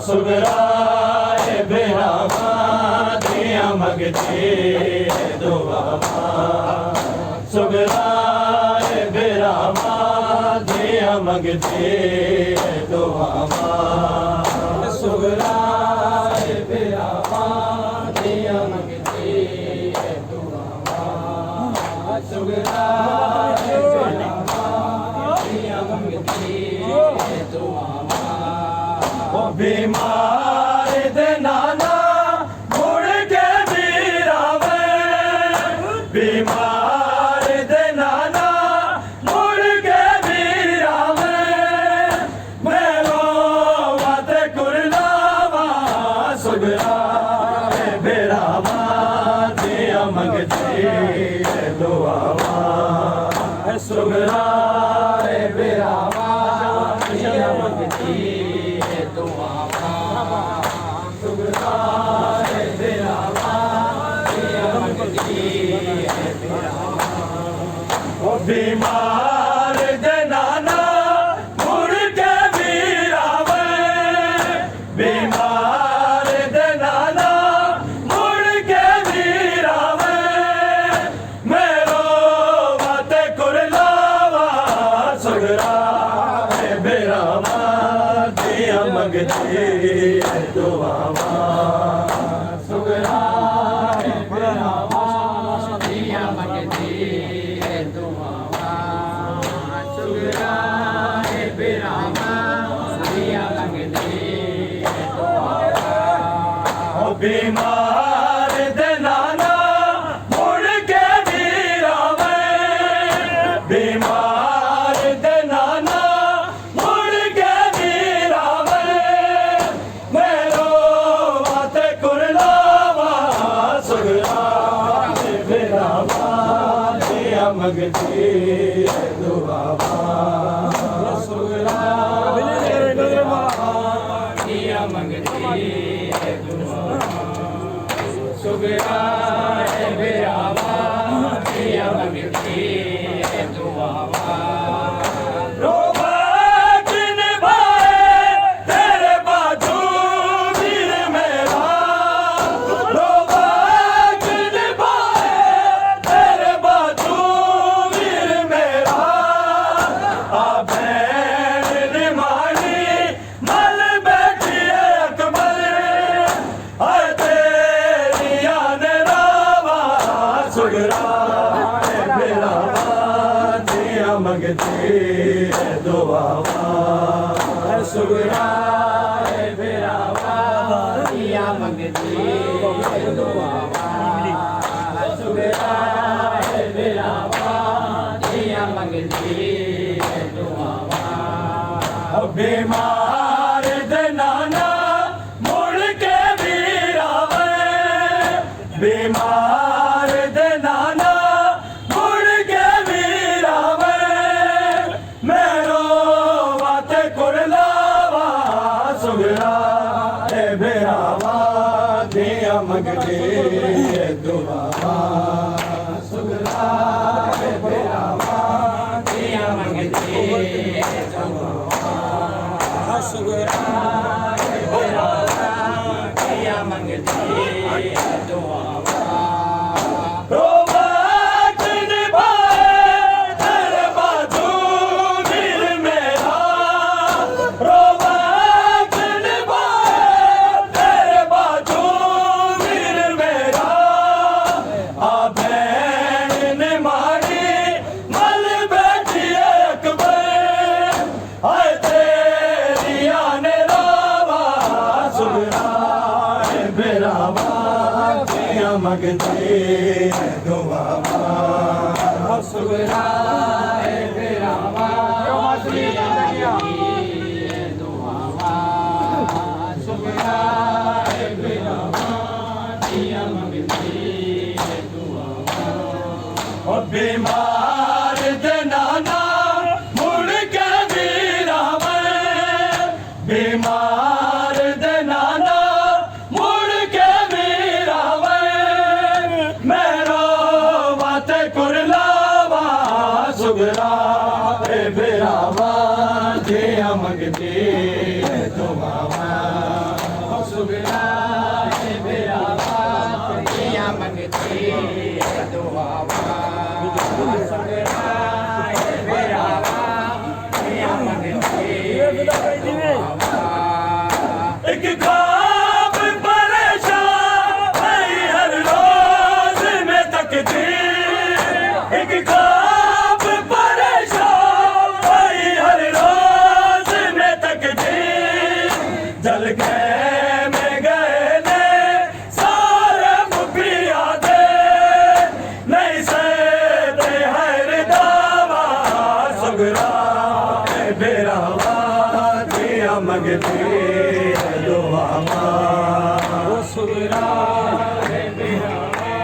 सुगराए बेरामा दिया मंगते दुआवा सुगराए बेरामा दिया मंगते दुआवा सुगराए बेरामा दिया मंगते दुआवा सुगराए बेरामा दिया मंगते दुआवा बीमार दे नाना मुड़ के बीरावे बीमार दे नाना मुड़ के बीरावे मेरो मत कुरलावा सुगराए बेरावा दिया मंगते दुआवा सुगराए बेरावा दिया मंगते बीमार दे नाना मुड़ के बीरावे बीमार दे नाना मुड़ के बीरावे मेरो मत कुरलावा सुगराए बेरावा दिया मंगते दुआवा सुगराए बेरावा दिया मंगते सुगराए बेरामा दिया मंगते बीमार दे नाना मुड़ के बीरावे बीमार दे नाना मुड़ के बीरावे मेरो मत कुरलावा सुगराए बेरामा दिया मंगते दुआवा सुगराए बेरामा दिया मंगते दुआवा सुगराए बेरामा दिया मंगते दुआवा रोबा किन भाए तेरे बाजू वीर मेरा रोबा किन भाए तेरे बाजू वीर मेरा आ भैन निमानी मल बैठी अकबर आए तेरी आने रावा सुगराए बेरावा दिया मंगते दुआवा सुगराए बेरावा दिया मंगते दुआवा सुगराए बेरावा दिया मंगते दुआवा बीमार दे नाना मुड़ के बीरावे बीमार दे नाना मुड़ के बीरावे मेरो मत कुरलावा सुगराए बेरावा दिया मंगते दुआवा सुगराए बेरावा दिया मंगते दुआवा सुगराए बेरावा दिया मंगते दुआवा रोबा किन भाए तेरे बाजू वीर मेरा रोबा किन भाए तेरे बाजू वीर मेरा आ भैन निमानी मल बैठी अकबर आए तेरी आने रावा सुगराए बेरावा दिया मंगते दुआवा सुगराए बेरावा दिया मंगते दुआवा सुगराए बेरावा दिया मंगते दुआवा बीमार दे नाना मुड़ के बीरावे बीमार दे नाना मुड़ के बीरावे मेरो मत कुरलावा सुगरा सुगरा है बिरावा दिया मंगती है दुआवा सुगरा है बिरावा दिया मंगती है दुआवा एक ख्वाब परेशान है हर रोज में तकती एक ख्वाब परेशान है हर रोज में तकती जल गए में गए ने सारे मुखिया दे नहीं सहते हर दावा सुगरा है बिरावा दिया मंगती है दुआवा सुगरा है बिरावा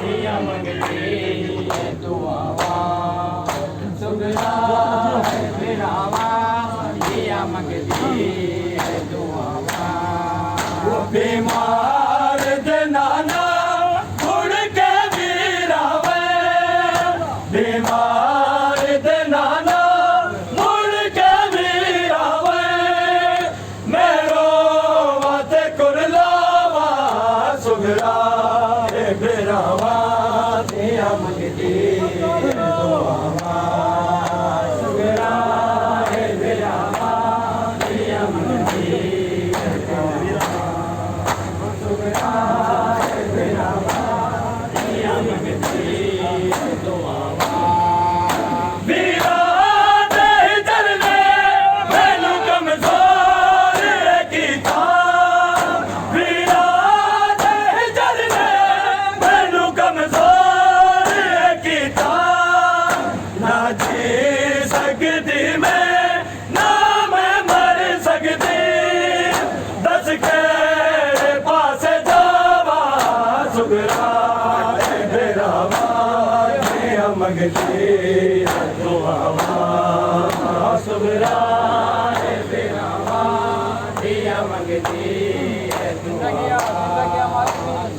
दिया मंगती है दुआवा सुगरा है बिरावा दिया मंगती है दुआवा बीमार जनाना मुड़ के वीरावे बीमार जनाना मुड़ के वीरावे मेरो वाते कुरलावा सुगरा है बिरावा दिया मंगती है दुआवा सुगरा है बिरावा दिया मंगती है दुआवा सुगरा है बिरावा दिया मंगती है दुआवा वीरा दे दरने मैनू कमजोर कीता वीरा दे दरने मैनू कमजोर कीता ना जी सकती मैं ना मैं मर सकती दस के पास जावा सुगरा है बिरावा दिया मंगती है दुआवा सुगरा है बिरावा दिया मंगती है दुआवा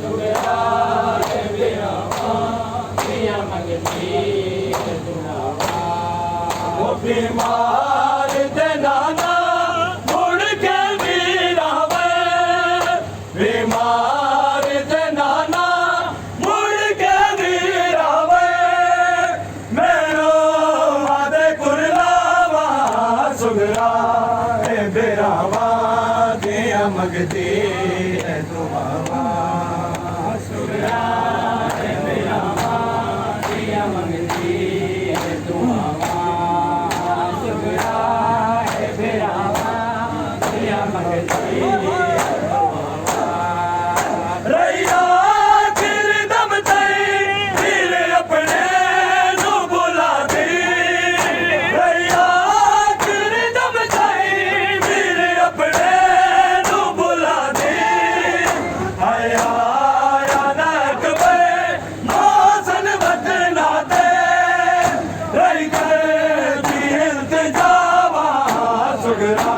सुगरा है बिरावा दिया मंगती है दुआवा वो बीमार जनाना मुड़ के वीरावे बीमार जनाना मुड़ के वीरावे मेरो वादे कुरलावा सुगरा है बिरावा दिया मंगती है दुआवा सुगरा है बिरावा दिया मंगती है दुआवा सुगरा है बिरावा दिया मंगती है दुआवा रैया किरदम तई दिल अपने नु बुला दी रैया किरदम तई दिल अपने नु बुला दी आया नक पे मौसन बदना दे रही कर दी इल्तिजावा सुगरा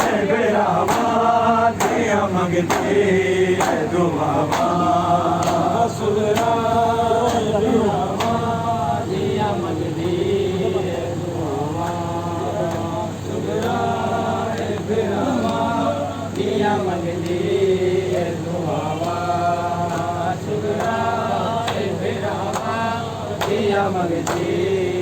है बिरावा दिया मंगती है दुआवा सुगरा है बिरावा दिया मंगती है दुआवा सुगरा है बिरावा दिया मंगती है दुआवा सुगरा है बिरावा दिया मंगती